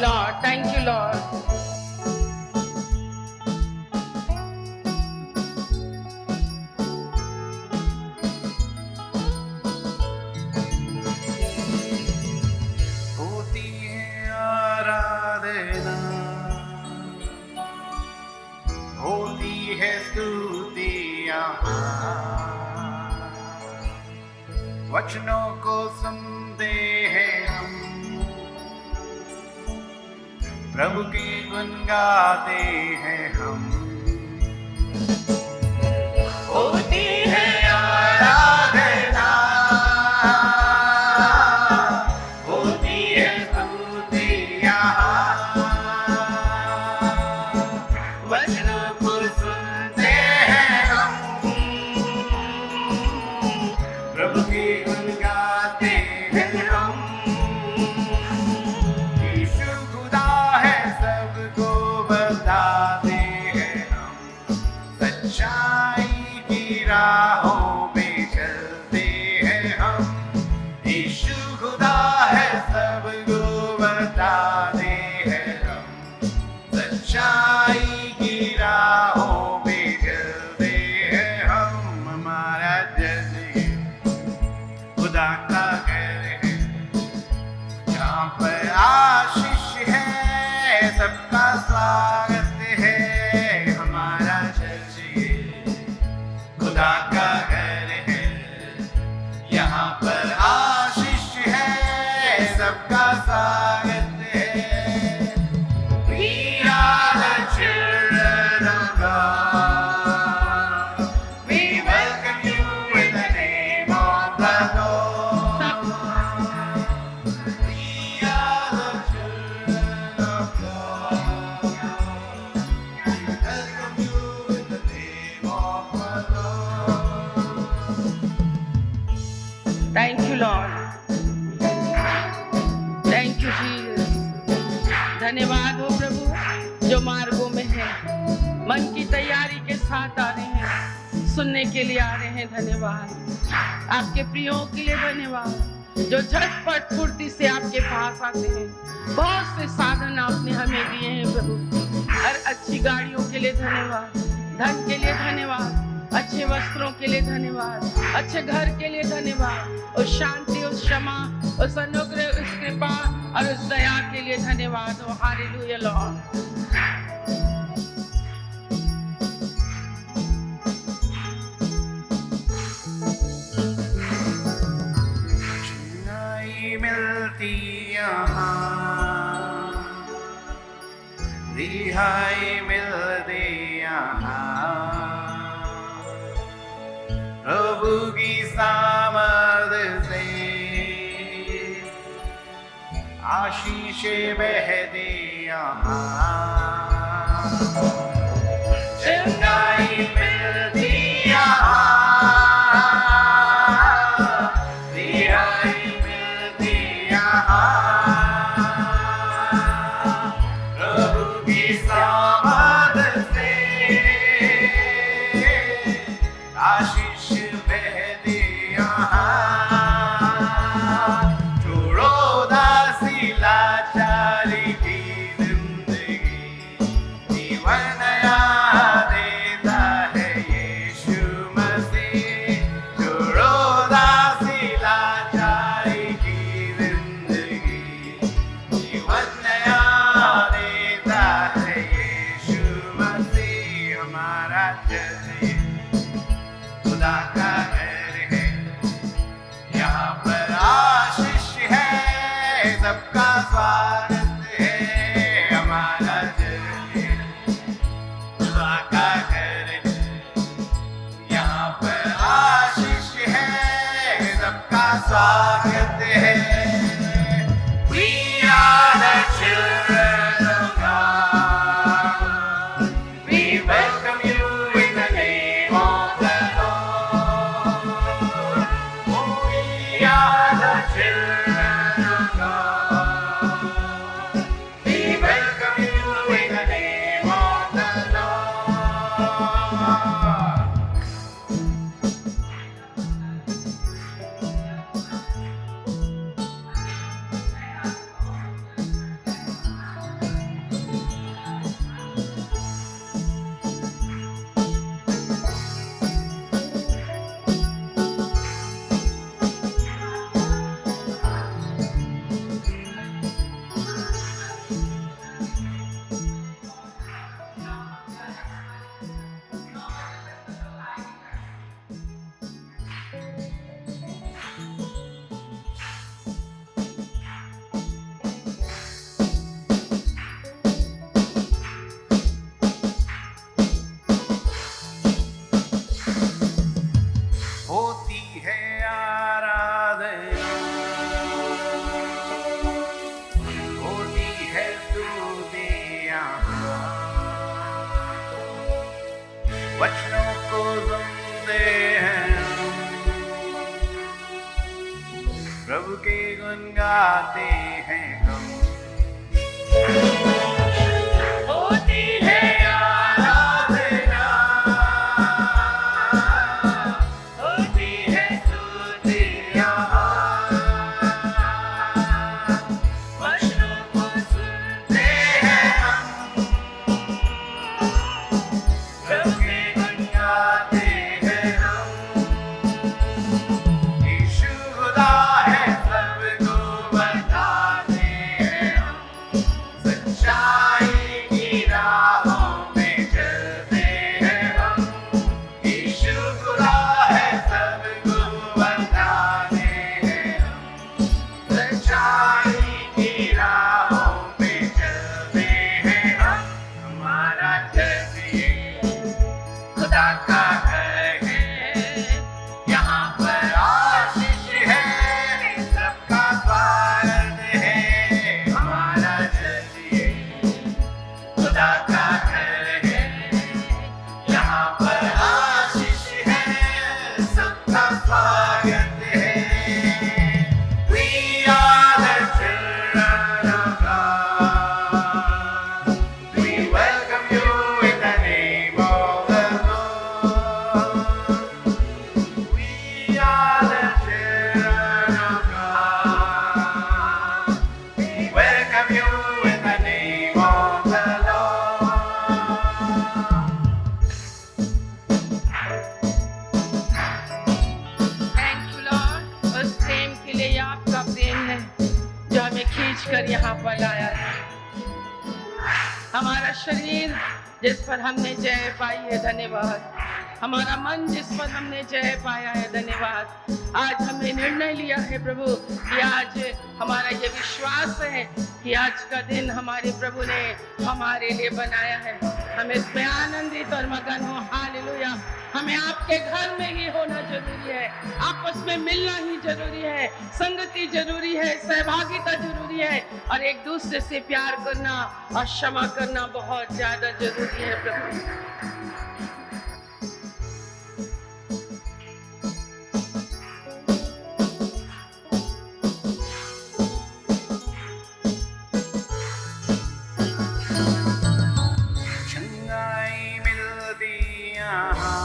Lord. Thank you, Lord. होती है आराधना, होती है स्तुति यहाँ, वचनों को सुनते हैं हम, प्रभु के गुण गाते हैं हम। होती है आराधना, होती है स्तुति यहाँ, वचनों को सुनते हैं हम, प्रभु के गुण गाते हैं हम। यीशु खुदा है सबको बताते हैं हम, सच्चाई की राहों पे चलते हैं हम। यीशु खुदा है सबको बताते हैं हम, सच्चाई की राहों पे चलते हैं हम। हमारा जज खुदा का घर है, जहाँ पर आशीष है सबका स्वागत है। हमारा चर्च ये खुदा का घर है, यहाँ पर आशीष है सबका स्वागत है। We are the children of God. We welcome you in the name of the Lord. We are the children of God. We welcome you in the name of the Lord. Thank you, Lord. Thank you, Jesus. धन्यवाद हो प्रभु, जो मार्गों में है, मन की तैयारी के साथ आ रहे हैं, सुनने के लिए आ रहे हैं। धन्यवाद आपके प्रियों के लिए, धन्यवाद जो झटपट फुर्ती से आपके पास आते हैं। बहुत से साधन आपने हमें दिए हैं प्रभु, हर अच्छी गाड़ियों के लिए धन्यवाद, धन के लिए धन्यवाद, अच्छे वस्त्रों के लिए धन्यवाद, अच्छे घर के लिए धन्यवाद, उस शांति, उस क्षमा, उस अनुग्रह, उस कृपा और उस दया के लिए धन्यवाद हो। Hallelujah Lord. नहीं मिलती यहाँ, रिहाई मिलती यहाँ, प्रभु की सामर्थ से आशीष बहती यहाँ। चंगाई मिलती यहाँ, रिहाई मिलती यहाँ, प्रभु की सामर्थ से आशीष बहती यहाँ। छोड़ो दासी लाचारी की जिंदगी, जीवन नया देता है यीशु मसीह। छोड़ो दासी लाचारी की जिंदगी, जीवन नया देता है यीशु मसीह। हमारा चलिए खुदा का घर है, यहाँ पर आशीष है सबका स्वागत है। हमारा चलिए खुदा का घर है, यहाँ पर आशीष है सबका स्वागत है। We are the children of God. We welcome you in the name of the Lord. Oh, we are the children of God. We welcome you in the name of the Lord. उसके गुण गाते हैं हम। होती है आराधना, होती है स्तुतियाँ, वचनों को सुनते हैं हम, उसके गुण गाते हैं हम। यीशु खुदा है सबको बताते हैं हम, सच्चाई की राहों में चलते हैं हम। यीशु खुदा है सबको बताते हैं हम, सच्चाई की राहों में चलते हैं हम। हमारा चर्च ये खुदा का घर है, यहाँ पर आशीष है, सबका स्वागत है। हमारा चर्च ये खुदा का घर है, यहाँ पर आशीष है, सबका स्वागत है। We are the children of God. We welcome you in the name of the Lord. We are the children of God. We welcome you in the name of the Lord. Thank you Lord, उस प्रेम के लिए ये आपका प्रेम है जो हमें खींच कर यहाँ पर लाया है। हमारा शरीर जिस पर हमने जय पाई है, धन्यवाद। हमारा मन जिस पर हमने जय पाया है, धन्यवाद। आज हमने निर्णय लिया है प्रभु कि आज हमारा ये विश्वास है कि आज का दिन हमारे प्रभु ने हमारे लिए बनाया है। हम इसमें आनंदित और मगन हो। हालेलुया। हमें आपके घर में ही होना जरूरी है, आपस में मिलना ही जरूरी है, संगति जरूरी है, सहभागिता जरूरी है, और एक दूसरे से प्यार करना और क्षमा करना बहुत ज्यादा जरूरी है प्रभु। चंगाई मिलती यहाँ,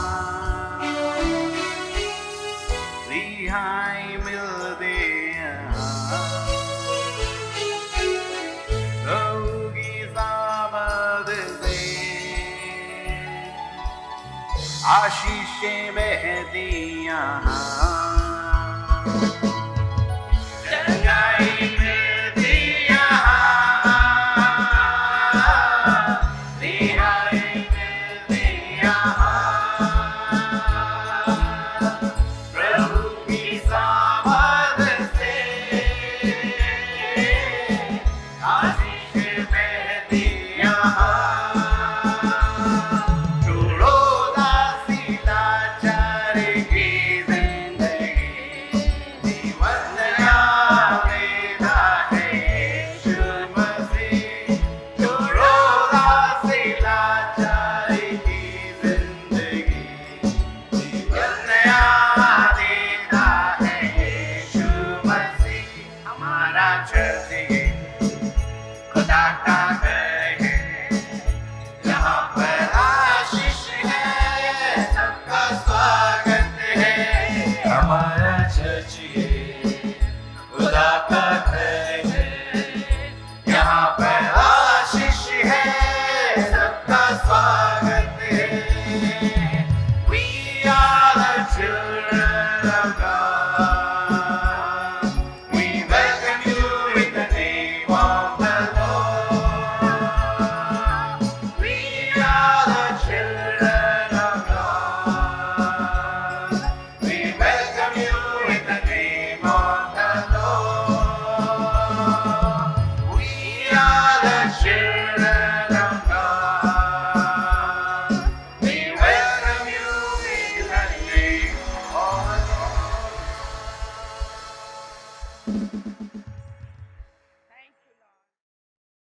रिहाई मिलती यहाँ, प्रभु की सामर्थ से आशीषें बहती यहाँ। चंगाई मिलती यहाँ, रिहाई मिलती यहाँ, प्रभु की सामर्थ से आशीष बहती यहाँ। छोड़ो दासी लाचार की जिंदगी, जीवन नया देता है यीशु मसीह। छोड़ो दासी लाचार की जिंदगी, जीवन नया देता है यीशु मसीह। हमारा चर्च ये खुदा का घर है, यहाँ पर आशीष है, सबका स्वागत है। हमारा चर्च ये खुदा का घर है, यहाँ पर आशीष है, सबका स्वागत है। We are the children of God. We welcome you in the name of the Lord. We are the children of God. We welcome you in the name of the Lord. We are the children of God. We welcome you in the name of the Lord.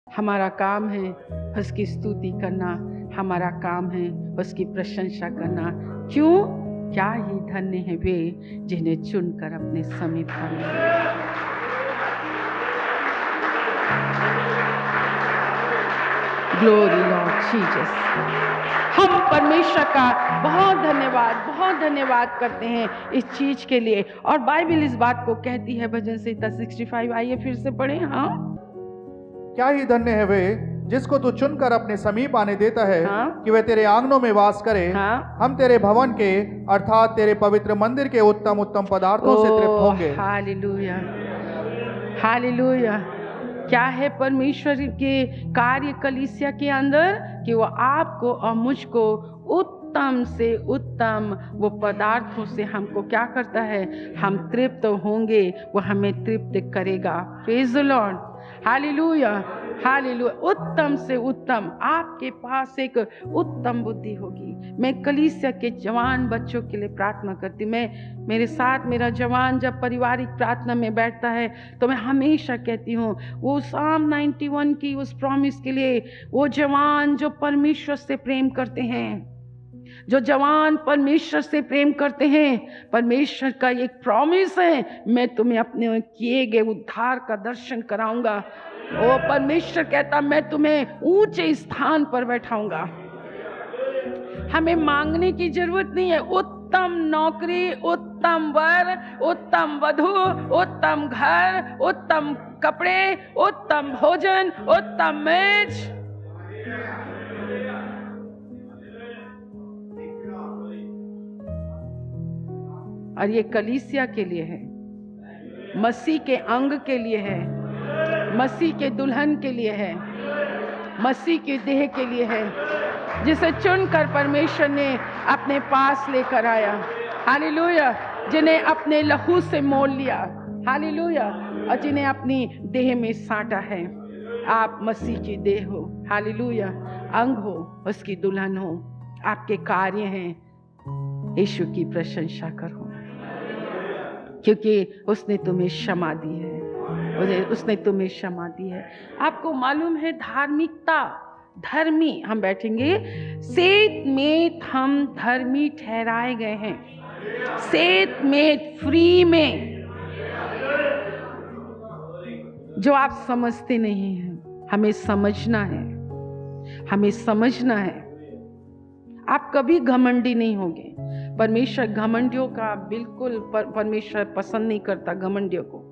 हमारा काम है उसकी स्तुति करना, हमारा काम है उसकी प्रशंसा करना। क्यों? क्या ही धन्य है वे जिन्हें चुनकर अपने समीप कर लिया। Glory Lord Jesus. हम परमेश्वर का बहुत धन्यवाद करते हैं इस चीज के लिए। और बाइबल इस बात को कहती है, भजन संहिता 65, आइए फिर से पढ़ें। हाँ, क्या ही धन्य है वे जिसको तू चुनकर अपने समीप आने देता है, हाँ? कि वे तेरे आंगनों में वास करे। हाँ? हम तेरे भवन के अर्थात तेरे पवित्र मंदिर के उत्तम उत्तम पदार्थों से तृप्त होंगे। Hallelujah, hallelujah. क्या है परमेश्वर के कार्य कलीसिया के अंदर? कि वो आपको और मुझको उत्तम से उत्तम वो पदार्थों से हमको क्या करता है? हम तृप्त होंगे, वो हमें तृप्त करेगा। Praise the lord, hallelujah, hallelujah. उत्तम से उत्तम, आपके पास एक उत्तम बुद्धि होगी। मैं कलीसिया के जवान बच्चों के लिए प्रार्थना करती हूँ। मैं मेरे साथ मेरा जवान जब पारिवारिक प्रार्थना में बैठता है तो मैं हमेशा कहती हूँ वो साम 91 की उस प्रॉमिस के लिए, वो जवान जो परमेश्वर से प्रेम करते हैं, जो जवान परमेश्वर से प्रेम करते हैं, परमेश्वर का एक प्रॉमिस है, मैं तुम्हें अपने किए गए उद्धार का दर्शन कराऊंगा। ओ परमेश्वर कहता, मैं तुम्हें ऊंचे स्थान पर बैठाऊंगा। हमें मांगने की जरूरत नहीं है। उत्तम नौकरी, उत्तम वर, उत्तम वधु, उत्तम घर, उत्तम कपड़े, उत्तम भोजन, उत्तम मेज। और ये कलीसिया के लिए है, मसीह के अंग के लिए है, मसीह के दुल्हन के लिए है, मसीह के देह के लिए है, जिसे चुनकर परमेश्वर ने अपने पास लेकर आया। हालेलुया। जिन्हें अपने लहू से मोल लिया। हालेलुया। और जिन्हें अपनी देह में साटा है। आप मसीह की देह हो। हालेलुया। अंग हो, उसकी दुल्हन हो। आपके कार्य हैं, यीशु की प्रशंसा करो, क्योंकि उसने तुम्हें क्षमा दी है। उसने तुम्हें क्षमा दी है। आपको मालूम है धार्मिकता, धर्मी, हम बैठेंगे, सेत में हम धर्मी ठहराए गए हैं। सेत में, फ्री में, जो आप समझते नहीं हैं। हमें समझना है, हमें समझना है। आप कभी घमंडी नहीं होंगे। परमेश्वर घमंडियों का बिल्कुल परमेश्वर पसंद नहीं करता। घमंडियों को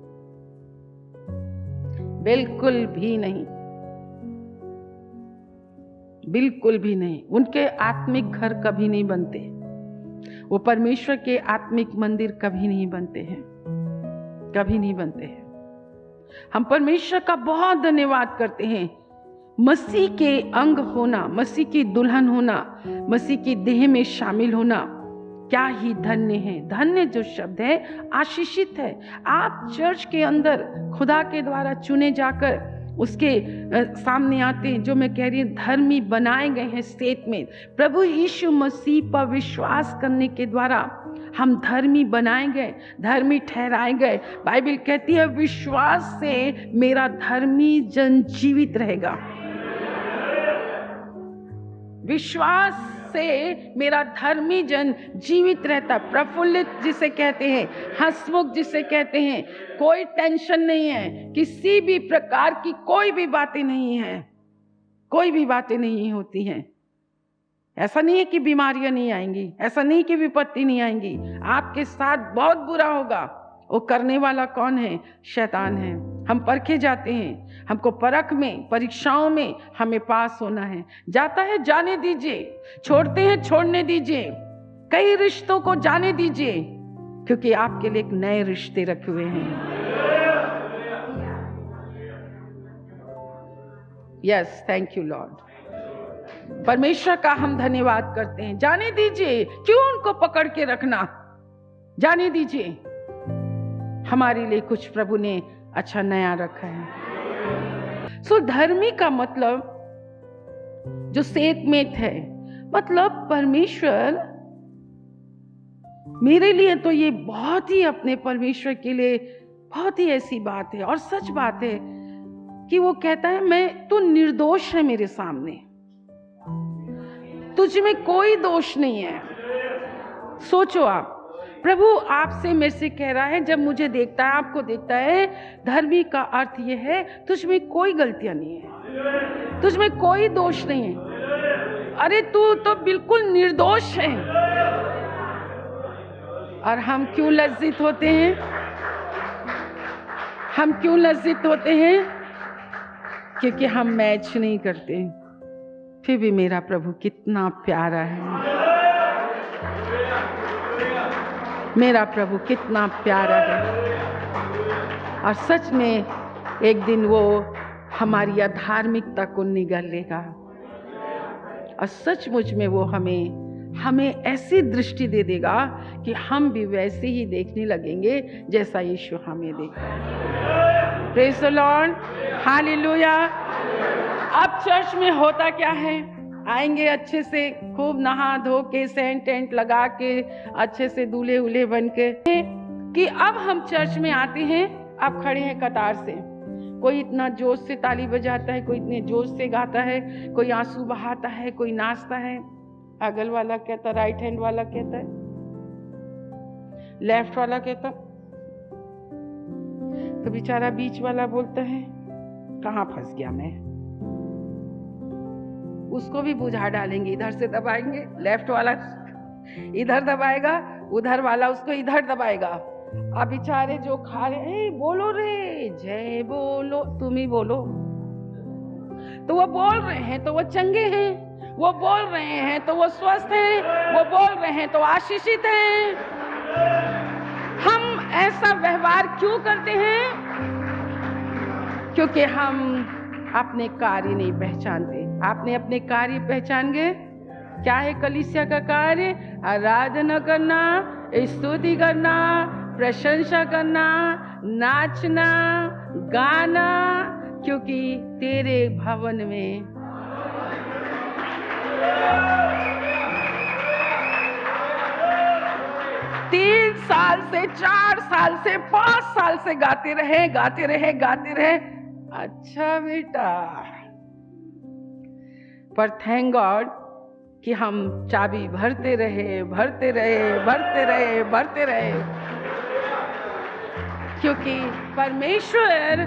बिल्कुल भी नहीं, बिल्कुल भी नहीं। उनके आत्मिक घर कभी नहीं बनते। वो परमेश्वर के आत्मिक मंदिर कभी नहीं बनते हैं, कभी नहीं बनते हैं। हम परमेश्वर का बहुत धन्यवाद करते हैं। मसीह के अंग होना, मसीह की दुल्हन होना, मसीह की देह में शामिल होना क्या ही धन्य है। धन्य जो शब्द है, आशीषित है। आप चर्च के अंदर खुदा के द्वारा चुने जाकर उसके सामने आते हैं, जो मैं कह रही हूँ धर्मी बनाए गए हैं। सेत में प्रभु यीशु मसीह पर विश्वास करने के द्वारा हम धर्मी बनाए गए, धर्मी ठहराए गए। बाइबल कहती है विश्वास से मेरा धर्मी जन जीवित रहेगा। विश्वास से मेरा धर्मी जन जीवित रहता। प्रफुल्लित जिसे कहते हैं, हंसमुख जिसे कहते हैं, कोई टेंशन नहीं है, किसी भी प्रकार की कोई भी बातें नहीं है, कोई भी बातें नहीं होती हैं। ऐसा नहीं है कि बीमारियां नहीं आएंगी, ऐसा नहीं कि विपत्ति नहीं आएंगी। आपके साथ बहुत बुरा होगा। वो करने वाला कौन है? शैतान है। हम परखे जाते हैं, हमको परख में, परीक्षाओं में हमें पास होना है। जाता है, जाने दीजिए। छोड़ते हैं, छोड़ने दीजिए। कई रिश्तों को जाने दीजिए, क्योंकि आपके लिए एक नए रिश्ते रखे हुए हैं। Yes, thank you Lord. परमेश्वर का हम धन्यवाद करते हैं। जाने दीजिए, क्यों उनको पकड़ के रखना? जाने दीजिए। हमारे लिए कुछ प्रभु ने अच्छा नया रखा है। सो धर्मी का मतलब जो सेत में है, मतलब परमेश्वर मेरे लिए तो ये बहुत ही, अपने परमेश्वर के लिए बहुत ही ऐसी बात है और सच बात है कि वो कहता है मैं, तू निर्दोष है मेरे सामने, तुझ में कोई दोष नहीं है। सोचो आप, प्रभु आपसे मेरे से कह रहा है, जब मुझे देखता है, आपको देखता है, धर्मी का अर्थ यह है तुझ में कोई गलतियां नहीं है, तुझ में कोई दोष नहीं है, अरे तू तो बिल्कुल निर्दोष है। और हम क्यों लज्जित होते हैं? हम क्यों लज्जित होते हैं? क्योंकि हम मैच नहीं करते। फिर भी मेरा प्रभु कितना प्यारा है, मेरा प्रभु कितना प्यारा है। और सच में एक दिन वो हमारी अधार्मिकता को निगल लेगा और सचमुच में वो हमें ऐसी दृष्टि दे देगा कि हम भी वैसे ही देखने लगेंगे जैसा यीशु हमें देखा। Praise the lord, hallelujah. अब चर्च में होता क्या है? आएंगे अच्छे से, खूब नहा धो के, सेंट टेंट लगा के, अच्छे से दूल्हे उल्हे बन के, कि अब हम चर्च में आते हैं, अब खड़े हैं कतार से। कोई इतना जोश से ताली बजाता है, कोई इतने जोश से गाता है, कोई आंसू बहाता है, कोई नाचता है। अगल वाला कहता, राइट हैंड वाला कहता है, लेफ्ट वाला कहता, तो बेचारा बीच वाला बोलता है कहाँ फंस गया मैं। उसको भी बुझा डालेंगे, इधर से दबाएंगे, लेफ्ट वाला इधर दबाएगा, उधर वाला उसको इधर दबाएगा। अब बेचारे जो खा रहे, बोलो रे जय बोलो, तुम ही बोलो। तो वो बोल रहे हैं तो वो चंगे हैं, वो बोल रहे हैं तो वो स्वस्थ हैं, वो बोल रहे हैं तो आशीषित हैं। हम ऐसा व्यवहार क्यों करते हैं? क्योंकि हम अपने कार्य नहीं पहचानते। आपने अपने कार्य पहचान गए? क्या है कलीसिया का कार्य? आराधना करना, स्तुति करना, प्रशंसा करना, नाचना, गाना, क्योंकि तेरे भवन में तीन साल से, 4 साल से, 5 साल से गाते रहे, गाते रहे, गाते रहे। अच्छा बेटा, पर थैंक गॉड कि हम चाबी भरते रहे, भरते रहे, भरते रहे, भरते रहे, क्योंकि परमेश्वर,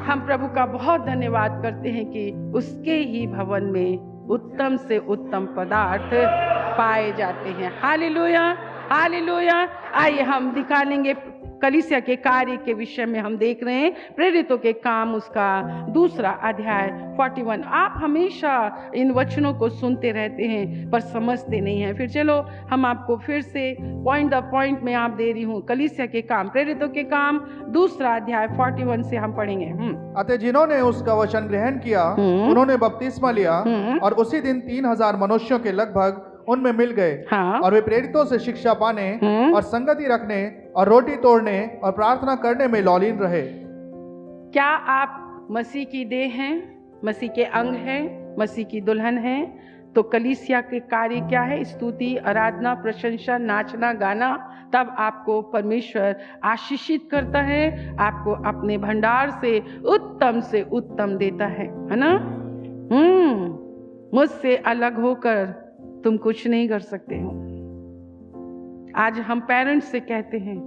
हम प्रभु का बहुत धन्यवाद करते हैं कि उसके ही भवन में उत्तम से उत्तम पदार्थ पाए जाते हैं। Hallelujah, hallelujah. आइए हम दिखा लेंगे कलीसिया के कार्य के विषय में। हम देख रहे हैं प्रेरितों के काम, उसका 2 अध्याय 41। आप हमेशा इन वचनों को सुनते रहते हैं पर समझते नहीं हैं। फिर चलो हम आपको फिर से पॉइंट द पॉइंट में आप दे रही हूँ। कलीसिया के काम, प्रेरितों के काम 2 अध्याय 41 से हम पढ़ेंगे। अतः जिन्होंने उसका वचन ग्रहण किया उन्होंने बपतिस्मा लिया और उसी दिन 3000 मनुष्यों के लगभग उनमें मिल गए। हाँ। और वे प्रेरितों से शिक्षा पाने और संगति रखने और रोटी तोड़ने और प्रार्थना करने में लौलीन रहे। क्या आप मसीह की देह हैं, मसीह के अंग हैं, मसीह की दुल्हन हैं? तो कलीसिया के कार्य क्या है? स्तुति, आराधना, प्रशंसा, नाचना, गाना। तब आपको परमेश्वर आशीषित करता है, आपको अपने भंडार से उत्तम देता है ना? मुझसे अलग होकर तुम कुछ नहीं कर सकते हो। आज हम पेरेंट्स से कहते हैं,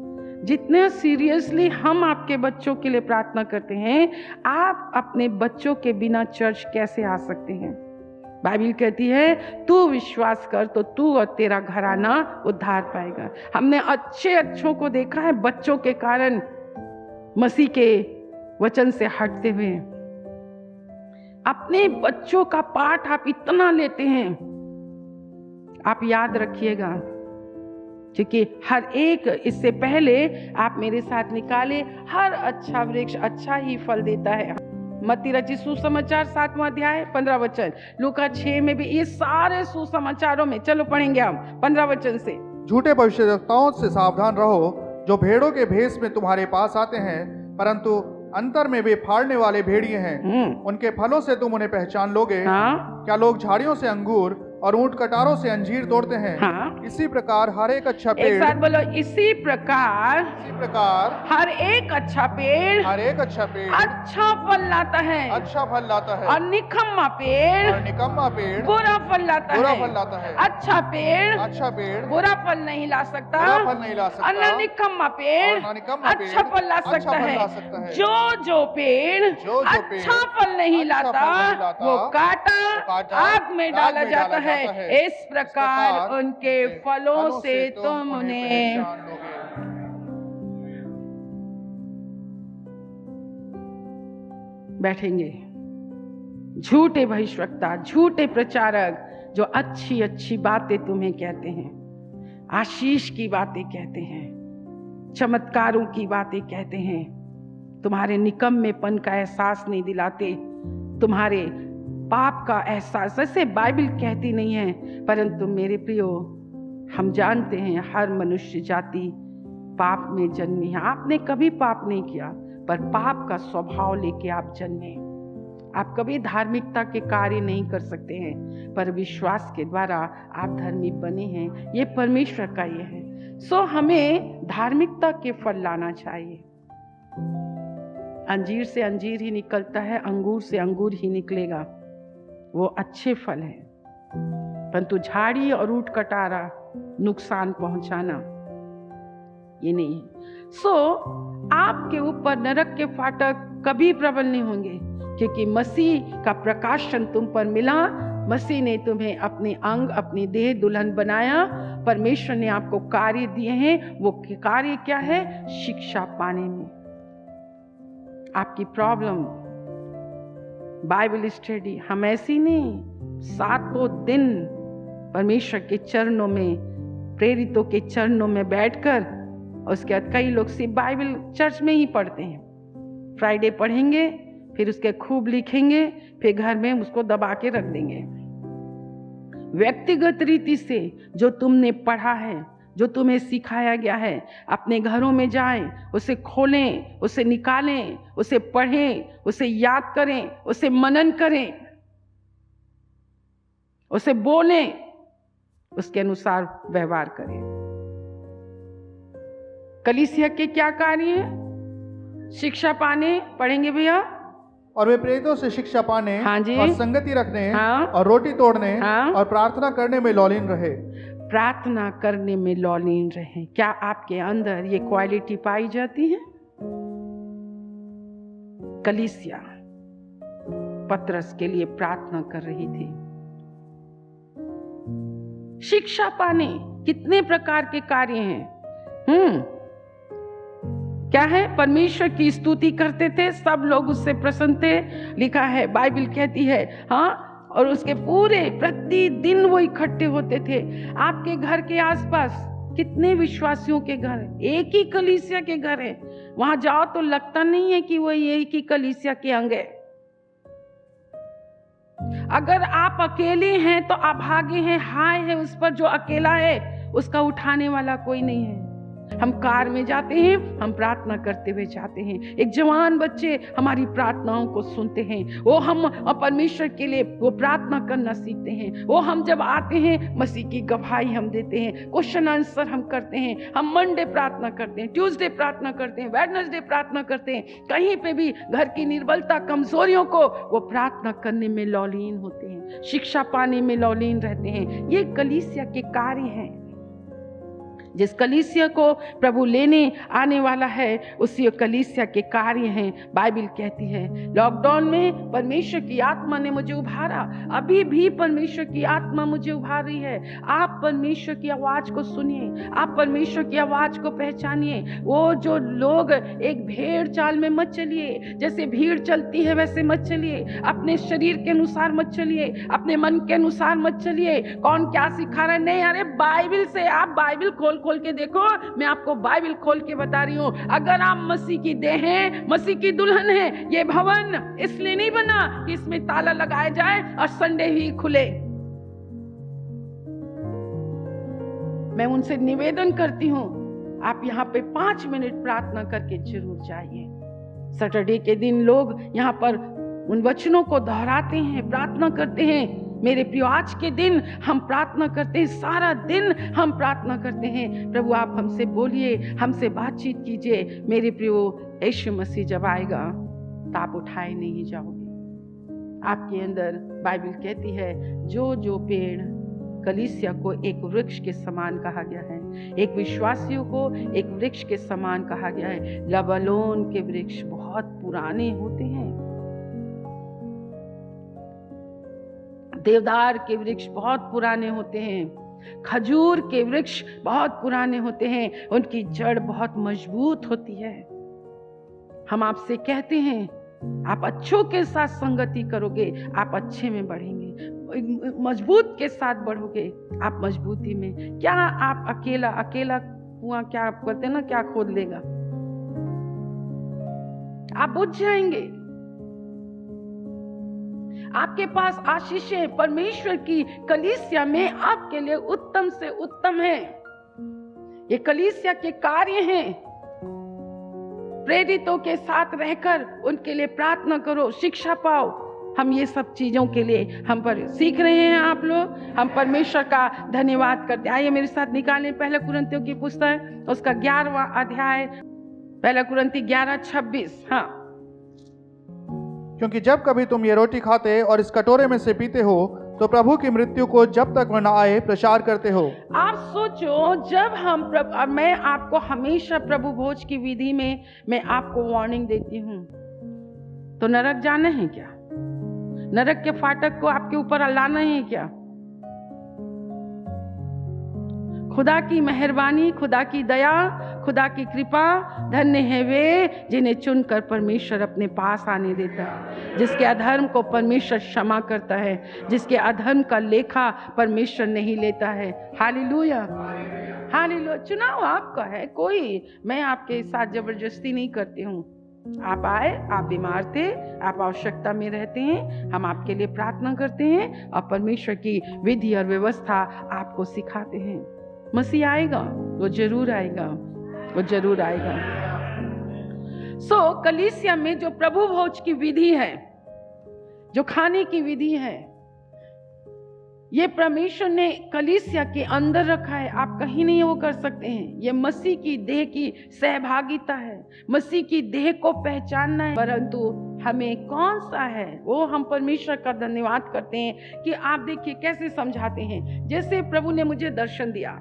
जितने सीरियसली हम आपके बच्चों के लिए प्रार्थना करते हैं, आप अपने बच्चों के बिना चर्च कैसे आ सकते हैं? बाइबल कहती है तू विश्वास कर तो तू और तेरा घराना उद्धार पाएगा। हमने अच्छों को देखा है बच्चों के कारण मसीह के वचन से हटते हुए। अपने बच्चों का पाठ आप इतना लेते हैं, आप याद रखिएगा, क्योंकि हर एक, इससे पहले आप मेरे साथ निकाले, हर अच्छा वृक्ष अच्छा ही फल देता है। मत्ती रचित सुसमाचार 7वां अध्याय 15 वचन, लूका 6 में भी, ये सारे सुसमाचारों में, चलो पढ़ेंगे हम 15 वचन से। झूठे भविष्यवक्ताओं से सावधान रहो, जो भेड़ों के भेष में तुम्हारे पास आते हैं परंतु अंतर में वे फाड़ने वाले भेड़िए हैं। उनके फलों से तुम उन्हें पहचान लोगे। हाँ? क्या लोग झाड़ियों से अंगूर और ऊंट कटारों से अंजीर तोड़ते हैं, हाँ। इसी प्रकार हर एक अच्छा एक पेड़ साथ बोलो, इसी प्रकार हर एक अच्छा पेड़ अच्छा फल लाता है और निकम्मा पेड़ बुरा फल लाता है। अच्छा पेड़ बुरा फल नहीं ला सकता और न निकम्मा पेड़ अच्छा फल ला सकता है। जो पेड़ अच्छा फल नहीं लाता वो काटा आग में डाला जाता है। इस प्रकार उनके फलों से तुम उन्हें बैठेंगे। झूठे भविष्यवक्ता, झूठे प्रचारक जो अच्छी अच्छी बातें तुम्हें कहते हैं, आशीष की बातें कहते हैं, चमत्कारों की बातें कहते हैं, तुम्हारे निकम्मेपन का एहसास नहीं दिलाते, तुम्हारे पाप का एहसास, जैसे बाइबल कहती नहीं है। परंतु मेरे प्रियो, हम जानते हैं हर मनुष्य जाति पाप में जन्मी है। आपने कभी पाप नहीं किया, पर पाप का स्वभाव लेके आप जन्मे। आप कभी धार्मिकता के कार्य नहीं कर सकते हैं, पर विश्वास के द्वारा आप धर्मी बने हैं। ये परमेश्वर का ये है। सो हमें धार्मिकता के फल लाना चाहिए। अंजीर से अंजीर ही निकलता है, अंगूर से अंगूर ही निकलेगा, वो अच्छे फल है। परंतु झाड़ी और ऊंट कटारा नुकसान पहुंचाना ये नहीं है। सो आपके ऊपर नरक के फाटक कभी प्रबल नहीं होंगे, क्योंकि मसीह का प्रकाशन तुम पर मिला। मसीह ने तुम्हें अपने अंग, अपनी देह दुल्हन बनाया। परमेश्वर ने आपको कार्य दिए हैं। वो कार्य क्या है? शिक्षा पाने में। आपकी प्रॉब्लम बाइबल स्टडी, हम ऐसी नहीं, 7 दिन परमेश्वर के चरणों में, प्रेरितों के चरणों में बैठकर, उसके बाद कई लोग सिर्फ बाइबल चर्च में ही पढ़ते हैं। फ्राइडे पढ़ेंगे, फिर उसके खूब लिखेंगे, फिर घर में उसको दबा के रख देंगे। व्यक्तिगत रीति से जो तुमने पढ़ा है, जो तुम्हें सिखाया गया है, अपने घरों में जाएं, उसे खोलें, उसे निकालें, उसे पढ़ें, उसे याद करें, उसे मनन करें, उसे बोलें, उसके अनुसार व्यवहार करें। कलीसिया के क्या कार्य है? शिक्षा पाने, पढ़ेंगे भैया, और वे प्रेरितों से शिक्षा पाने, हाँ जी, और संगति रखने, हाँ, और रोटी तोड़ने, हाँ, और प्रार्थना करने में लौलीन रहे। प्रार्थना करने में लौलीन रहे। क्या आपके अंदर ये क्वालिटी पाई जाती है? कलीसिया पतरस के लिए प्रार्थना कर रही थी। शिक्षा पाने कितने प्रकार के कार्य हैं। क्या है? परमेश्वर की स्तुति करते थे, सब लोग उससे प्रसन्न थे। लिखा है, बाइबल कहती है, हाँ, और उसके पूरे प्रतिदिन वो इकट्ठे होते थे। आपके घर के आसपास कितने विश्वासियों के घर है? एक ही कलीसिया के घर है। वहां जाओ तो लगता नहीं है कि वो एक ही कलीसिया के अंग है। अगर आप अकेले हैं तो अभागे हैं, हाय है उस पर जो अकेला है, उसका उठाने वाला कोई नहीं है। हम कार में जाते हैं, हम प्रार्थना करते हुए जाते हैं। एक जवान बच्चे हमारी प्रार्थनाओं को सुनते हैं। वो हम परमेश्वर के लिए वो प्रार्थना करना सीखते हैं। वो हम जब आते हैं, मसीह की गवाही हम देते हैं, क्वेश्चन आंसर हम करते हैं। हम मंडे प्रार्थना करते हैं, ट्यूसडे प्रार्थना करते हैं, वेडनेसडे प्रार्थना करते हैं। कहीं पे भी घर की निर्बलता, कमजोरियों को वो प्रार्थना करने में लौलीन होते हैं, शिक्षा पाने में लौलीन रहते हैं। ये कलीसिया के कार्य हैं। जिस कलीसिया को प्रभु लेने आने वाला है, उसी कलीसिया के कार्य हैं। बाइबल कहती है, लॉकडाउन में परमेश्वर की आत्मा ने मुझे उभारा। अभी भी परमेश्वर की आत्मा मुझे उभार रही है। आप परमेश्वर की आवाज को सुनिए, आप परमेश्वर की आवाज को पहचानिए। वो जो लोग एक भेड़ चाल में मत चलिए, जैसे भीड़ चलती है वैसे मत चलिए। अपने शरीर के अनुसार मत चलिए, अपने मन के अनुसार मत चलिए। कौन क्या सिखा रहा है, नहीं, अरे बाइबल से, आप बाइबल खोल के देखो। मैं आपको बाइबल खोल के बता रही हूं। अगर आप मसीह की देह हैं, मसीह की दुल्हन हैं, ये भवन इसलिए नहीं बना कि इसमें ताला लगाया जाए और संडे ही खुले। मैं उनसे निवेदन करती हूं, आप यहां पे 5 मिनट प्रार्थना करके जरूर जाइए। सैटरडे के दिन लोग यहां पर उन वचनों को दोहराते हैं, प्रार्थना करते हैं। मेरे प्रियो, आज के दिन हम प्रार्थना करते हैं, सारा दिन हम प्रार्थना करते हैं। प्रभु आप हमसे बोलिए, हमसे बातचीत कीजिए। मेरे प्रियो, यीशु मसीह जब आएगा तो आप उठाए नहीं जाओगे। आपके अंदर बाइबल कहती है जो पेड़ कलीसिया को एक वृक्ष के समान कहा गया है, एक विश्वासियों को एक वृक्ष के समान कहा गया है। लबानोन के वृक्ष बहुत पुराने होते हैं, देवदार के वृक्ष बहुत पुराने होते हैं, खजूर के वृक्ष बहुत पुराने होते हैं, उनकी जड़ बहुत मजबूत होती है। हम आपसे कहते हैं आप अच्छों के साथ संगति करोगे, आप अच्छे में बढ़ेंगे, मजबूत के साथ बढ़ोगे, आप मजबूती में। क्या आप अकेला कुआं क्या आप करते ना, क्या खोद लेगा? आप बुझ जाएंगे। आपके पास आशीषें परमेश्वर की कलीसिया में आपके लिए उत्तम से उत्तम है। ये कलीसिया के कार्य हैं। प्रेरितों के साथ रहकर उनके लिए प्रार्थना करो, शिक्षा पाओ। हम ये सब चीजों के लिए हम पर सीख रहे हैं आप लोग। हम परमेश्वर का धन्यवाद करते हैं। आइए मेरे साथ निकालें पहले कुरिन्थियों की पुस्तक, उसका 11वां अध्याय, पहला कुरिन्थी 11:26। हाँ, क्योंकि जब कभी तुम ये रोटी खाते और इस कटोरे में से पीते हो तो प्रभु की मृत्यु को जब तक वह न आए प्रचार करते हो। आप सोचो, जब हम मैं आपको हमेशा प्रभु भोज की विधि में मैं आपको वार्निंग देती हूँ। तो नरक जाना है क्या? नरक के फाटक को आपके ऊपर लाना है क्या? खुदा की मेहरबानी, खुदा की दया, खुदा की कृपा, धन्य है वे जिन्हें चुनकर परमेश्वर अपने पास आने देता है, जिसके अधर्म को परमेश्वर क्षमा करता है, जिसके अधर्म का लेखा परमेश्वर नहीं लेता है। Hallelujah, hallelujah. चुनाव आपका है, कोई मैं आपके साथ जबरदस्ती नहीं करती हूँ। आप आए, आप बीमार थे, आप आवश्यकता में रहते हैं, हम आपके लिए प्रार्थना करते हैं और परमेश्वर की विधि और व्यवस्था आपको सिखाते हैं। मसीह आएगा, वो जरूर आएगा, वो जरूर आएगा। कलीसिया में जो प्रभु भोज की विधि है, जो खाने की विधि है, ये परमेश्वर ने कलीसिया के अंदर रखा है। आप कहीं नहीं वो कर सकते हैं। ये मसीह की देह की सहभागिता है, मसीह की देह को पहचानना है। परंतु हमें कौन सा है वो हम परमेश्वर का धन्यवाद करते हैं कि आप देखिए कैसे समझाते हैं। जैसे प्रभु ने मुझे दर्शन दिया,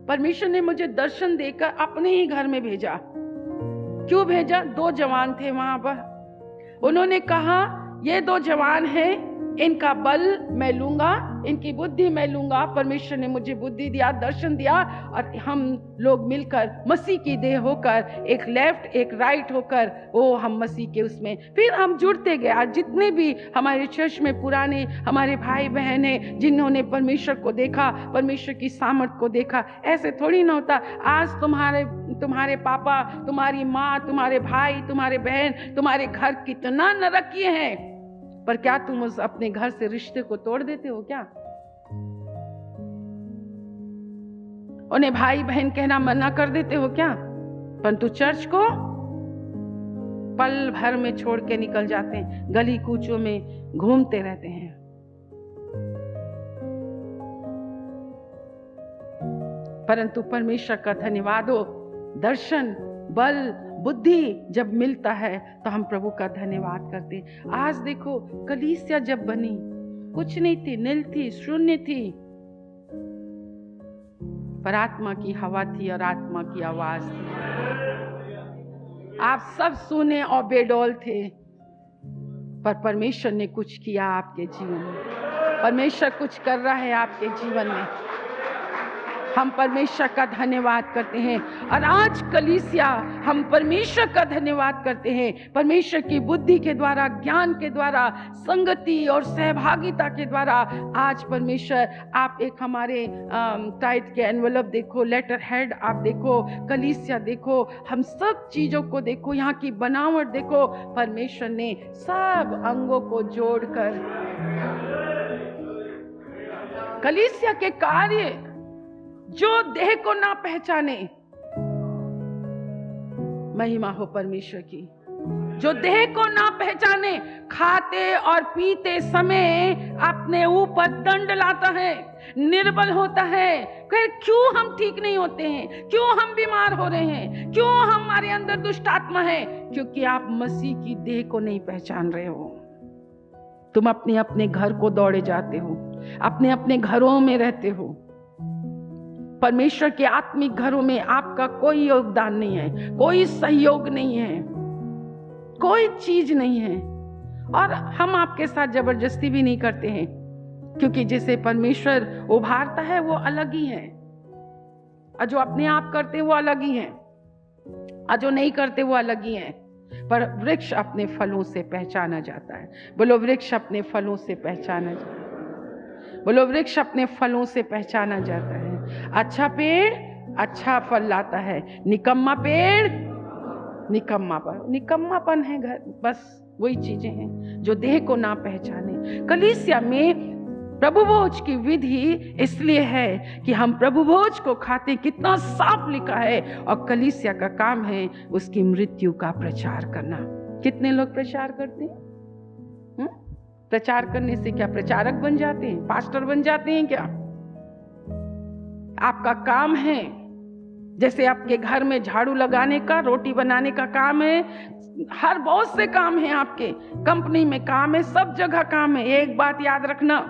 परमेश्वर ने मुझे दर्शन देकर अपने ही घर में भेजा। क्यों भेजा? 2 जवान थे वहां पर। उन्होंने कहा ये 2 जवान हैं, इनका बल मैं लूंगा, इनकी बुद्धि मैं लूंगा। परमेश्वर ने मुझे बुद्धि दिया, दर्शन दिया, और हम लोग मिलकर मसीह की देह होकर, एक लेफ्ट एक राइट होकर, वो हम मसीह के उसमें फिर हम जुड़ते गए। आज जितने भी हमारे चर्च में पुराने हमारे भाई बहन हैं जिन्होंने परमेश्वर को देखा, परमेश्वर की सामर्थ को देखा, ऐसे थोड़ी ना होता। आज तुम्हारे पापा, तुम्हारी माँ, तुम्हारे भाई, तुम्हारे बहन, तुम्हारे घर कितना नरकीय है, पर क्या तुम उस अपने घर से रिश्ते को तोड़ देते हो क्या? उन्हें भाई बहन कहना मना कर देते हो क्या? परंतु चर्च को पल भर में छोड़ के निकल जाते हैं, गली कूचों में घूमते रहते हैं। परंतु परमेश्वर का धन्यवाद हो, दर्शन, बल, बुद्धि जब मिलता है तो हम प्रभु का धन्यवाद करते हैं। आज देखो कलीसिया जब बनी, कुछ नहीं थी, नील थी, शून्य थी, पर आत्मा की हवा थी और आत्मा की आवाज थी। आप सब सुने और बेडौल थे, पर परमेश्वर ने कुछ किया आपके जीवन में। परमेश्वर कुछ कर रहा है आपके जीवन में। हम परमेश्वर का धन्यवाद करते हैं। और आज कलीसिया हम परमेश्वर का धन्यवाद करते हैं। परमेश्वर की बुद्धि के द्वारा, ज्ञान के द्वारा, संगति और सहभागिता के द्वारा आज परमेश्वर, आप एक हमारे टाइट के एनवेलप देखो, लेटर हेड आप देखो, कलीसिया देखो, हम सब चीजों को देखो, यहाँ की बनावट देखो। परमेश्वर ने सब अंगों को जोड़कर कलीसिया के कार्य, जो देह को ना पहचाने, महिमा हो परमेश्वर की। जो देह को ना पहचाने, खाते और पीते समय अपने ऊपर दंड लाता है, निर्बल होता है। फिर क्यों हम ठीक नहीं होते हैं? क्यों हम बीमार हो रहे हैं? क्यों हमारे अंदर दुष्ट आत्मा है? क्योंकि आप मसीह की देह को नहीं पहचान रहे हो। तुम अपने अपने घर को दौड़े जाते हो, अपने अपने घरों में रहते हो। परमेश्वर के आत्मिक घरों में आपका कोई योगदान नहीं है, कोई सहयोग नहीं है, कोई चीज नहीं है। और हम आपके साथ जबरदस्ती भी नहीं करते हैं, क्योंकि जिसे परमेश्वर उभारता है वो अलग ही है, और जो अपने आप करते वो अलग ही है, और जो नहीं करते वो अलग ही है। पर वृक्ष अपने फलों से पहचाना जाता है। बोलो, वृक्ष अपने फलों से पहचाना जाता है। बोलो, वृक्ष अपने फलों से पहचाना जाता है। अच्छा पेड़ अच्छा फल लाता है, निकम्मा पेड़ निकम्मापन है घर। बस वही चीजें हैं जो देह को ना पहचाने। कलीसिया में प्रभु भोज की विधि इसलिए है कि हम प्रभु भोज को खाते, कितना साफ लिखा है। और कलीसिया का काम है उसकी मृत्यु का प्रचार करना। कितने लोग प्रचार करते हैं? प्रचार करने से क्या प्रचारक बन जाते हैं, पास्टर बन जाते हैं क्या? आपका काम है, जैसे आपके घर में झाड़ू लगाने का, रोटी बनाने का काम है, हर बहुत से काम है, आपके कंपनी में काम है, सब जगह काम है। एक बात याद रखना,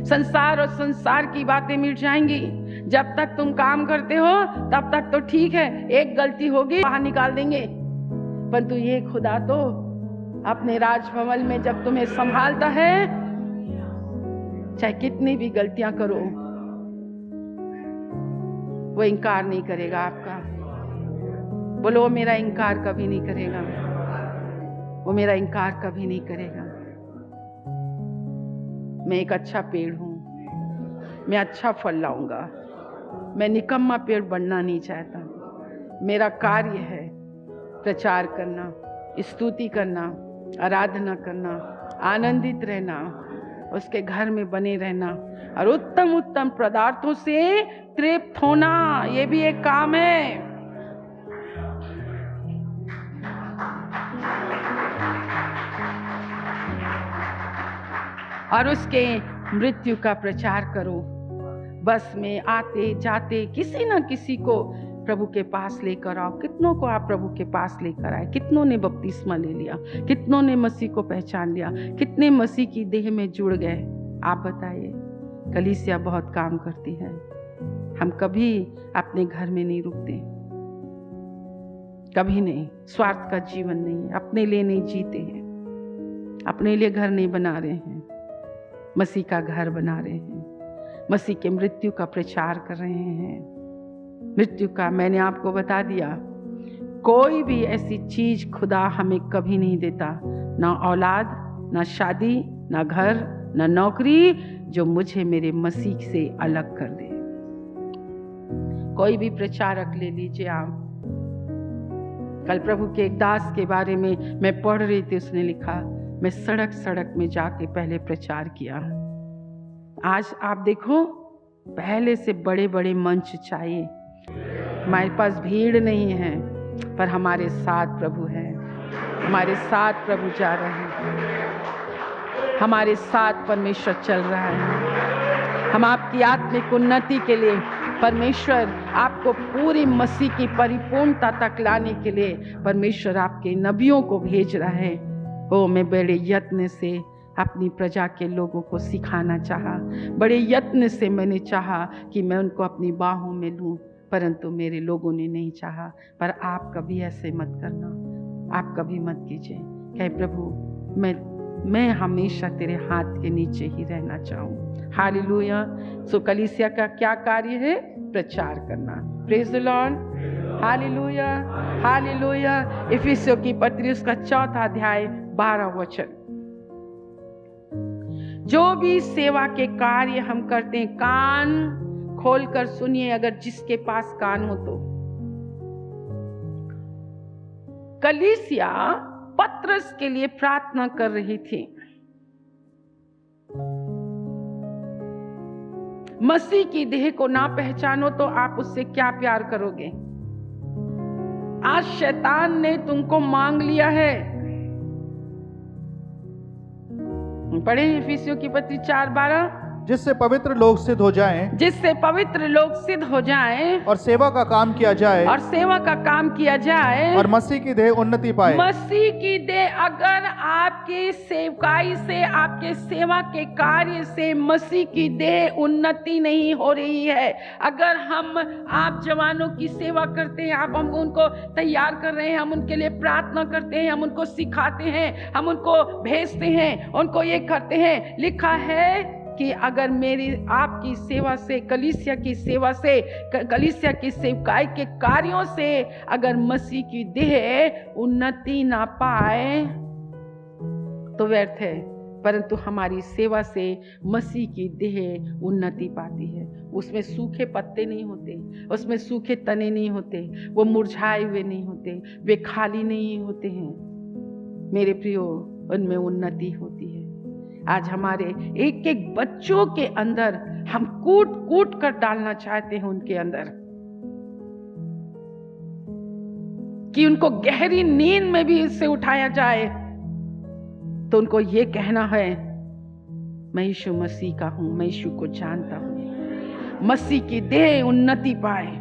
संसार और संसार की बातें मिट जाएंगी। जब तक तुम काम करते हो तब तक तो ठीक है, एक गलती होगी बाहर निकाल देंगे, परंतु ये खुदा तो अपने राजभवन में जब तुम्हें संभालता है, चाहे कितनी भी गलतियां करो, वो इनकार नहीं करेगा आपका। बोलो, वो मेरा इनकार कभी नहीं करेगा, वो मेरा इनकार कभी नहीं करेगा। मैं एक अच्छा पेड़ हूं, मैं अच्छा फल लाऊंगा। मैं निकम्मा पेड़ बनना नहीं चाहता। मेरा कार्य है प्रचार करना, स्तुति करना, आराधना करना, आनंदित रहना, उसके घर में बने रहना और उत्तम उत्तम पदार्थों से तृप्त होना। ये भी एक काम है। और उसके मृत्यु का प्रचार करो। बस में आते जाते किसी ना किसी को प्रभु के पास लेकर आओ। कितनों को आप प्रभु के पास लेकर आए? कितनों ने बपतिस्मा ले लिया? कितनों ने मसीह को पहचान लिया? कितने मसीह की देह में जुड़ गए? आप बताइए। कलीसिया बहुत काम करती है। हम कभी अपने घर में नहीं रुकते, कभी नहीं। स्वार्थ का जीवन नहीं, अपने लिए नहीं जीते हैं, अपने लिए घर नहीं बना रहे हैं, मसीह का घर बना रहे हैं, मसीह के मृत्यु का प्रचार कर रहे हैं। मृत्यु का मैंने आपको बता दिया, कोई भी ऐसी चीज खुदा हमें कभी नहीं देता, ना औलाद, ना शादी, ना घर, ना नौकरी, जो मुझे मेरे मसीह से अलग कर दे। कोई भी प्रचारक ले लीजिए आप। कल प्रभु के एक दास के बारे में मैं पढ़ रही थी, उसने लिखा, मैं सड़क सड़क में जाके पहले प्रचार किया। आज आप देखो, पहले से बड़े बड़े मंच चाहिए। हमारे पास भीड़ नहीं है, पर हमारे साथ प्रभु है, हमारे साथ प्रभु जा रहे हैं, हमारे साथ परमेश्वर चल रहा है। हम आपकी आत्मिक उन्नति के लिए, परमेश्वर आपको पूरी मसीह की परिपूर्णता तक लाने के लिए परमेश्वर आपके नबियों को भेज रहा है। मैं बड़े यत्न से अपनी प्रजा के लोगों को सिखाना चाहा, बड़े यत्न से मैंने चाहा कि मैं उनको अपनी बाहों में लूं, परंतु मेरे लोगों ने नहीं चाहा। पर आप कभी ऐसे मत करना, आप कभी मत कीजिए। कहे प्रभु, मैं हमेशा तेरे हाथ के नीचे ही रहना चाहूँ। हालेलुया। सो कलीसिया का क्या कार्य है? प्रचार करना। Praise the lord. Hallelujah, hallelujah. इफिसियों की पत्री उसका 4 अध्याय 12 वचन। जो भी सेवा के कार्य हम करते हैं, कान खोलकर सुनिए, अगर जिसके पास कान हो तो। कलीसिया पत्रस के लिए प्रार्थना कर रही थी। मसीह की देह को ना पहचानो तो आप उससे क्या प्यार करोगे? आज शैतान ने तुमको मांग लिया है। पढ़े इफिसियों की पत्री 4:12, जिससे पवित्र लोग सिद्ध हो जाएं जिससे पवित्र लोग सिद्ध हो जाएं और सेवा का काम किया जाए और सेवा का काम किया जाए और मसीह की देह उन्नति पाए। मसीह की देह, अगर आपकी सेवकाई से, आपके सेवा के कार्य से मसीह की देह उन्नति नहीं हो रही है, अगर आप जवानों की सेवा करते हैं, आप हम उनको तैयार कर रहे हैं, हम उनके लिए प्रार्थना करते हैं, हम उनको सिखाते हैं, हम उनको भेजते हैं, उनको ये करते हैं, लिखा है कि अगर मेरी आपकी सेवा से, कलीसिया की सेवा से, कलीसिया की सेवकाई के कार्यों से अगर मसीह की देह उन्नति ना पाए तो व्यर्थ है, परंतु हमारी सेवा से मसीह की देह उन्नति पाती है। उसमें सूखे पत्ते नहीं होते, उसमें सूखे तने नहीं होते, वो मुरझाए हुए नहीं होते, वे खाली नहीं होते हैं। मेरे प्रियो, उनमें उन्नति होती है। आज हमारे एक एक बच्चों के अंदर हम कूट कूट कर डालना चाहते हैं उनके अंदर, कि उनको गहरी नींद में भी इससे उठाया जाए, तो उनको ये कहना है, मैं यीशु मसीह का हूं, मैं यीशु को जानता हूं। मसीह की देह उन्नति पाए,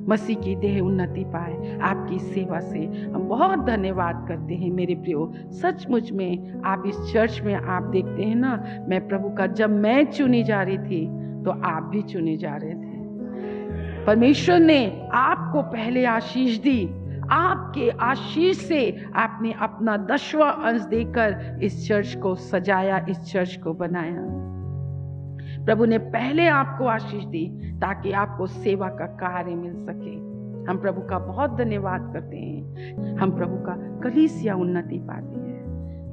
मसीह की देह उन्नति पाए आपकी सेवा से। हम बहुत धन्यवाद करते हैं मेरे प्रियो। सचमुच में आप इस चर्च में आप देखते हैं ना, मैं प्रभु का, जब मैं चुनी जा रही थी तो आप भी चुने जा रहे थे। परमेश्वर ने आपको पहले आशीष दी, आपके आशीष से आपने अपना 10वां अंश देकर इस चर्च को सजाया, इस चर्च को बनाया। प्रभु ने पहले आपको आशीष दी ताकि आपको सेवा का कार्य मिल सके। हम प्रभु का बहुत धन्यवाद करते हैं। हम प्रभु का कलीसिया उन्नति पाती है,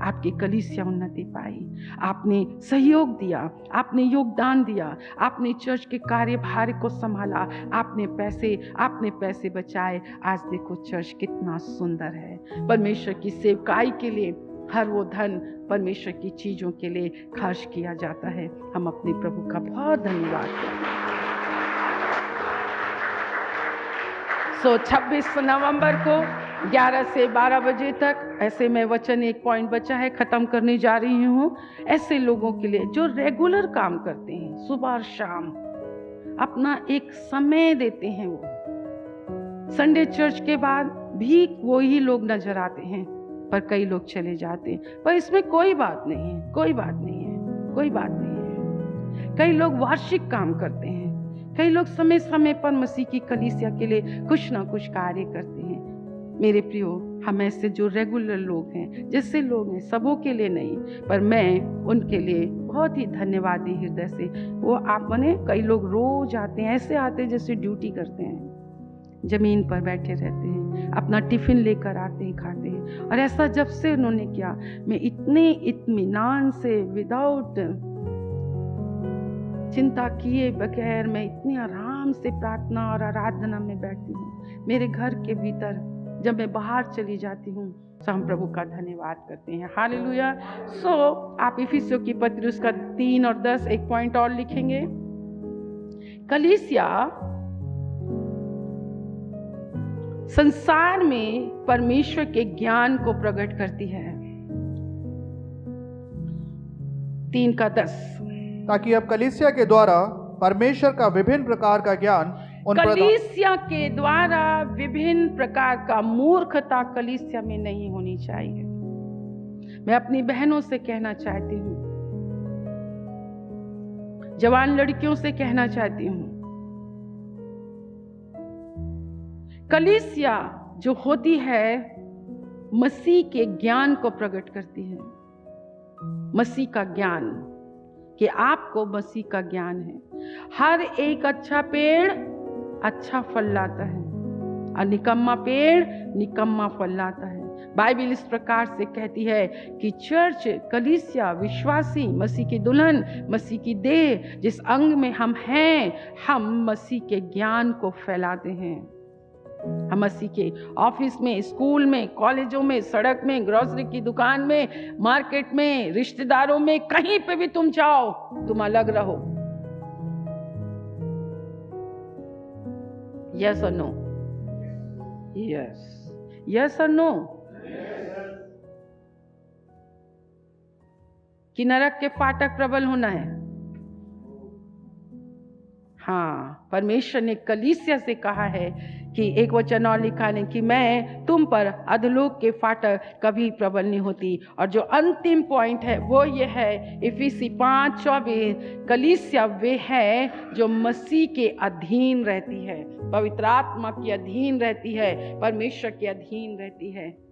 आपकी कलीसिया उन्नति पाई। आपने सहयोग दिया, आपने योगदान दिया, आपने चर्च के कार्यभार को संभाला, आपने पैसे बचाए। आज देखो चर्च कितना सुंदर है। परमेश्वर की सेवकाई के लिए हर वो धन परमेश्वर की चीजों के लिए खर्च किया जाता है। हम अपने प्रभु का बहुत धन्यवाद करते हैं। 26 नवंबर को 11 से 12 बजे तक ऐसे में वचन, एक पॉइंट बचा है, खत्म करने जा रही हूँ। ऐसे लोगों के लिए जो रेगुलर काम करते हैं, सुबह और शाम अपना एक समय देते हैं, वो संडे चर्च के बाद भी वही लोग नजर आते हैं, पर कई लोग चले जाते हैं। पर इसमें कोई बात नहीं है, कोई बात नहीं है, कोई बात नहीं है। कई लोग वार्षिक काम करते हैं, कई लोग समय समय पर मसीह की कलीसिया के लिए कुछ ना कुछ कार्य करते हैं। मेरे प्रियो, हम ऐसे जो रेगुलर लोग हैं, जैसे लोग हैं, सबों के लिए नहीं, पर मैं उनके लिए बहुत ही धन्यवादी हृदय से। वो आप माने, कई लोग रोज आते हैं, ऐसे आते हैं जैसे ड्यूटी करते हैं, जमीन पर बैठे रहते हैं, अपना टिफिन लेकर आते हैं, खाते हैं। और ऐसा जब से उन्होंने किया, मैं इतने इत्मीनान से, विदाउट चिंता किए बगैर, मैं इतने आराम से प्रार्थना और आराधना में बैठती हूँ। मेरे घर के भीतर जब मैं बाहर चली जाती हूँ तो हम प्रभु का धन्यवाद करते हैं। हालेलुया। आप इफिसियों की पत्री उसका 3 और 10 एक पॉइंट और लिखेंगे। कलीसिया संसार में परमेश्वर के ज्ञान को प्रकट करती है। 3 का 10, ताकि अब कलीसिया के द्वारा परमेश्वर का विभिन्न प्रकार का ज्ञान कलीसिया के द्वारा विभिन्न प्रकार का मूर्खता कलीसिया में नहीं होनी चाहिए। मैं अपनी बहनों से कहना चाहती हूँ, जवान लड़कियों से कहना चाहती हूँ, कलीसिया जो होती है मसीह के ज्ञान को प्रकट करती है। मसीह का ज्ञान, कि आपको मसीह का ज्ञान है। हर एक अच्छा पेड़ अच्छा फल लाता है और निकम्मा पेड़ निकम्मा फल लाता है। बाइबल इस प्रकार से कहती है कि चर्च, कलीसिया, विश्वासी, मसीह की दुल्हन, मसीह की देह, जिस अंग में हम हैं, हम मसीह के ज्ञान को फैलाते हैं। हम मसीह के ऑफिस में, स्कूल में, कॉलेजों में, सड़क में, ग्रोसरी की दुकान में, मार्केट में, रिश्तेदारों में, कहीं पे भी तुम जाओ, तुम अलग रहो। यस और नो? यस, यस और नो? कि नरक के फाटक प्रबल होना है? हाँ, परमेश्वर ने कलीसिया से कहा है कि एक वचन और लिखा है कि मैं तुम पर अधोलोक के फाटक कभी प्रबल नहीं होती। और जो अंतिम पॉइंट है वो ये है, इफिसी 5:24, कलीसिया वे है जो मसीह के अधीन रहती है, पवित्र आत्मा के अधीन रहती है, परमेश्वर के अधीन रहती है।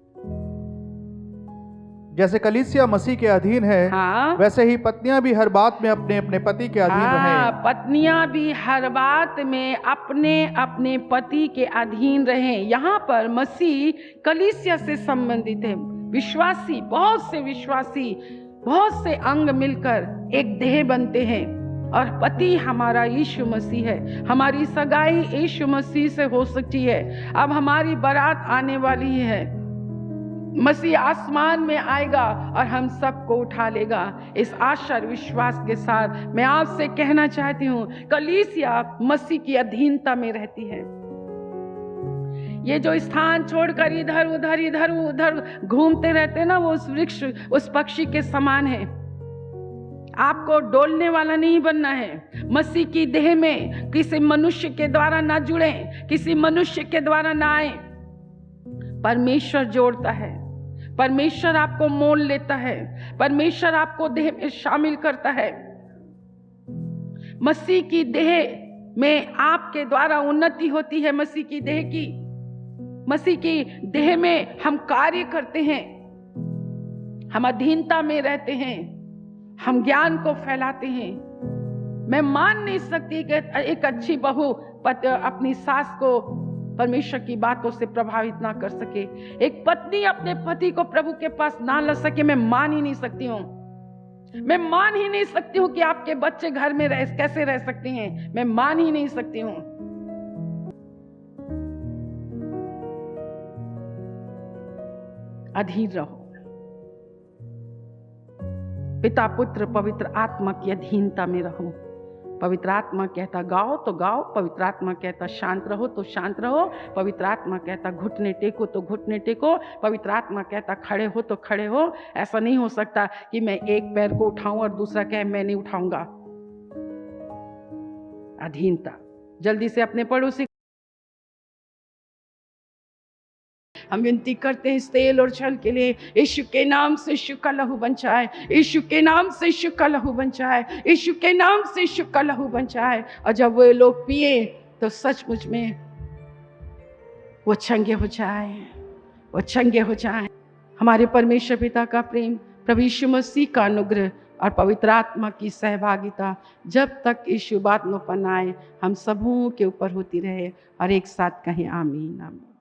जैसे कलीसिया मसीह के अधीन है, हाँ, वैसे ही पत्नियां भी हर बात में अपने अपने पति के अधीन रहें। पत्नियां भी हर बात में अपने अपने पति के अधीन रहें। यहाँ पर मसीह कलीसिया से संबंधित है। विश्वासी, बहुत से अंग मिलकर एक देह बनते हैं और पति हमारा यीशु मसीह है। हमारी सगाई यीशु मसीह से हो सकती है। अब हमारी बारात आने वाली है, मसीह आसमान में आएगा और हम सबको उठा लेगा। इस आशा और विश्वास के साथ मैं आपसे कहना चाहती हूँ, कलीसिया मसीह की अधीनता में रहती है। ये जो स्थान छोड़कर इधर उधर घूमते रहते हैं ना, वो उस वृक्ष, उस पक्षी के समान है। आपको डोलने वाला नहीं बनना है। मसीह की देह में किसी मनुष्य के द्वारा ना जुड़े, किसी मनुष्य के द्वारा ना आए। परमेश्वर जोड़ता है, परमेश्वर आपको मोल लेता है, परमेश्वर आपको देह में शामिल करता है। मसीह की देह में आपके द्वारा उन्नति होती है। मसीह की देह में हम कार्य करते हैं, हम अधीनता में रहते हैं, हम ज्ञान को फैलाते हैं। मैं मान नहीं सकती कि एक अच्छी बहू अपनी सास को परमेश्वर की बातों से प्रभावित ना कर सके, एक पत्नी अपने पति को प्रभु के पास ना ला सके। मैं मान ही नहीं सकती हूँ। मैं मान ही नहीं सकती हूँ कि आपके बच्चे घर में कैसे रह सकते हैं। मैं मान ही नहीं सकती हूँ। अधीर रहो। पिता पुत्र पवित्र आत्मा की अधीनता में रहो। पवित्र आत्मा कहता गाओ तो गाओ, पवित्र आत्मा कहता शांत रहो तो शांत रहो, पवित्र आत्मा कहता घुटने टेको तो घुटने टेको, पवित्र आत्मा कहता खड़े हो तो खड़े हो। ऐसा नहीं हो सकता कि मैं एक पैर को उठाऊं और दूसरा कहे मैं नहीं उठाऊंगा। अधीनता। जल्दी से अपने पड़ोसी हम विनती करते हैं इस तेल और छल के लिए, यीशु के नाम से यीशु का लहू बचाए, यीशु के नाम से यीशु का लहू बचाए, यीशु के नाम से यीशु का लहू बचाए। और जब वो लोग पिए तो सचमुच में वो चंगे हो जाए, वो चंगे हो जाए। हमारे परमेश्वर पिता का प्रेम, प्रभु यीशु मसीह का अनुग्रह और पवित्र आत्मा की सहभागिता जब तक यीशु बात न पनाए हम सबों के ऊपर होती रहे। और एक साथ कहें आमीन आमीन।